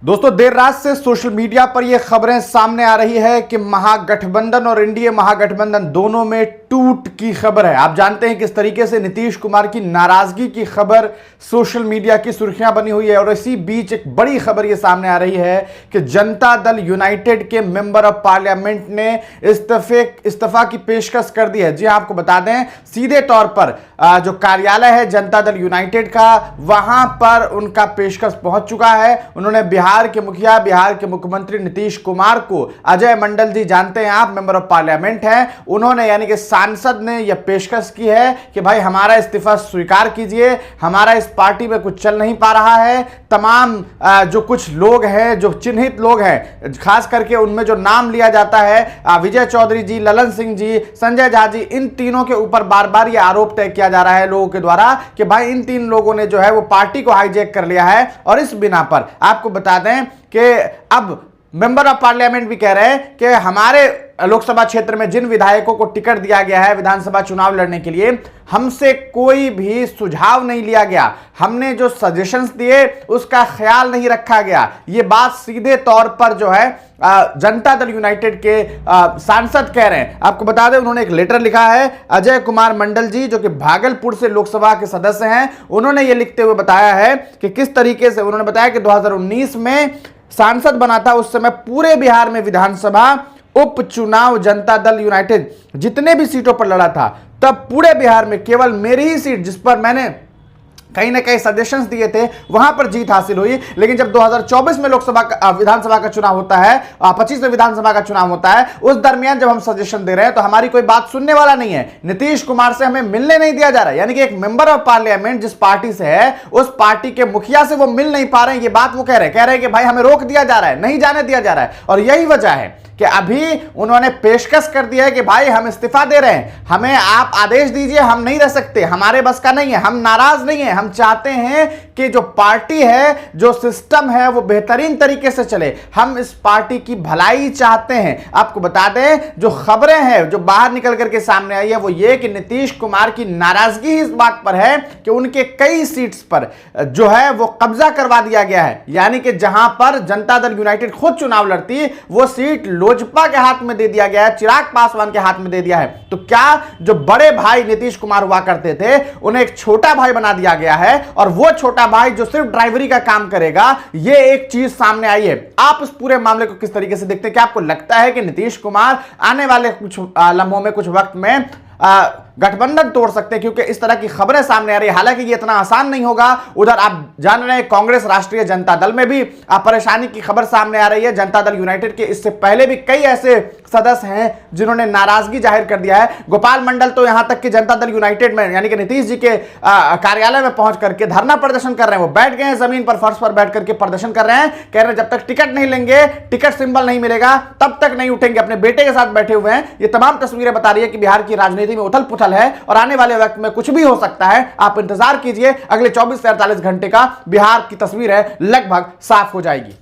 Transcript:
दोस्तों, देर रात से सोशल मीडिया पर यह खबरें सामने आ रही है कि महागठबंधन और एनडीए महागठबंधन दोनों में टूट की खबर है। आप जानते हैं किस तरीके से नीतीश कुमार की नाराजगी की खबर सोशल मीडिया की सुर्खियां बनी हुई है। और इसी बीच एक बड़ी खबर यह सामने आ रही है कि जनता दल यूनाइटेड के मेंबर ऑफ पार्लियामेंट ने इस्तीफा की पेशकश कर दी है। जी हां, आपको बता दें, सीधे तौर पर जो कार्यालय है जनता दल यूनाइटेड का, वहां पर उनका पेशकश पहुंच चुका है। उन्होंने बिहार के मुखिया, बिहार के मुख्यमंत्री नीतीश कुमार को, अजय मंडल जी जानते हैं आप, मेंबर ऑफ पार्लियामेंट हैं, उन्होंने यानी कि सांसद ने यह पेशकश की है कि भाई हमारा इस्तीफा स्वीकार कीजिए, हमारा इस पार्टी में कुछ चल नहीं पा रहा है। तमाम जो कुछ लोग हैं, जो चिन्हित लोग हैं, खास करके उनमें जो नाम लिया जाता है विजय चौधरी जी, ललन सिंह जी, संजय झा जी, इन तीनों के ऊपर बार बार यह आरोप तय किया जा रहा है लोगों के द्वारा कि भाई इन तीन लोगों ने जो है वो पार्टी को हाईजैक कर लिया है। और इस बिना पर आपको बता दें कि अब मेंबर ऑफ पार्लियामेंट भी कह रहे हैं कि हमारे लोकसभा क्षेत्र में जिन विधायकों को टिकट दिया गया है विधानसभा चुनाव लड़ने के लिए, हमसे कोई भी सुझाव नहीं लिया गया, हमने जो सजेशंस दिए उसका ख्याल नहीं रखा गया। ये बात सीधे तौर पर जो है जनता दल यूनाइटेड के सांसद कह रहे हैं। आपको बता दें, उन्होंने एक लेटर लिखा है, अजय कुमार मंडल जी जो कि भागलपुर से लोकसभा के सदस्य हैं, उन्होंने ये लिखते हुए बताया है कि किस तरीके से उन्होंने बताया कि 2019 में सांसद बना था, उस समय पूरे बिहार में विधानसभा उपचुनाव जनता दल यूनाइटेड जितने भी सीटों पर लड़ा था, तब पूरे बिहार में केवल मेरी ही सीट, जिस पर मैंने कहीं ना कहीं सजेशंस दिए थे, वहां पर जीत हासिल हुई। लेकिन जब 2024 में विधानसभा का चुनाव होता है, 25 में विधानसभा का चुनाव होता है, उस दरमियान जब हम सजेशन दे रहे हैं तो हमारी कोई बात सुनने वाला नहीं है। नीतीश कुमार से हमें मिलने नहीं दिया जा रहा है। यानी कि एक मेंबर ऑफ पार्लियामेंट जिस पार्टी से है, उस पार्टी के मुखिया से वो मिल नहीं पा रहे हैं। ये बात वो कह रहे हैं कि भाई हमें रोक दिया जा रहा है, नहीं जाने दिया जा रहा है। और यही वजह है कि अभी उन्होंने पेशकश कर दिया है कि भाई हम इस्तीफा दे रहे हैं, हमें आप आदेश दीजिए, हम नहीं रह सकते, हमारे बस का नहीं है, हम नाराज नहीं है, हम चाहते हैं कि जो पार्टी है, जो सिस्टम है, वो बेहतरीन तरीके से चले, हम इस पार्टी की भलाई चाहते हैं। आपको बता दें, जो खबरें हैं जो बाहर निकल करके सामने आई है वो ये कि नीतीश कुमार की नाराजगी इस बात पर है कि उनके कई सीट्स पर जो है वो कब्जा करवा दिया गया है। यानी कि जहां पर जनता दल यूनाइटेड खुद चुनाव लड़ती, वो सीट लोजपा के हाथ में दे दिया गया है, चिराग पासवान के हाथ में दे दिया है। तो क्या जो बड़े भाई नीतीश कुमार हुआ करते थे, उन्हें एक छोटा भाई बना दिया गया है, और वो छोटा भाई जो सिर्फ ड्राइवरी का काम करेगा, ये एक चीज सामने आई है। आप इस पूरे मामले को किस तरीके से देखते हैं? क्या आपको लगता है कि नीतीश कुमार आने वाले कुछ लम्हों में, कुछ वक्त में गठबंधन तोड़ सकते हैं? क्योंकि इस तरह की खबरें सामने आ रही है। हालांकि ये इतना आसान नहीं होगा। उधर आप जान रहे हैं कांग्रेस राष्ट्रीय जनता दल में भी परेशानी की खबर सामने आ रही है। जनता दल यूनाइटेड के इससे पहले भी कई ऐसे सदस्य हैं जिन्होंने नाराजगी जाहिर कर दिया है। गोपाल मंडल तो यहां तक कि जनता दल यूनाइटेड में यानी कि नीतीश जी के कार्यालय में पहुंच करके धरना प्रदर्शन कर रहे हैं। वो बैठ गए हैं जमीन पर, फर्श पर बैठ करके प्रदर्शन कर रहे हैं, कह रहे हैं जब तक टिकट नहीं लेंगे, टिकट सिंबल नहीं मिलेगा, तब तक नहीं उठेंगे। अपने बेटे के साथ बैठे हुए हैं। ये तमाम तस्वीरें बता रही है कि बिहार की राजनीति में उथल पुथल है और आने वाले वक्त में कुछ भी हो सकता है। आप इंतजार कीजिए, अगले 24 से 48 घंटे का बिहार की तस्वीर है लगभग साफ हो जाएगी।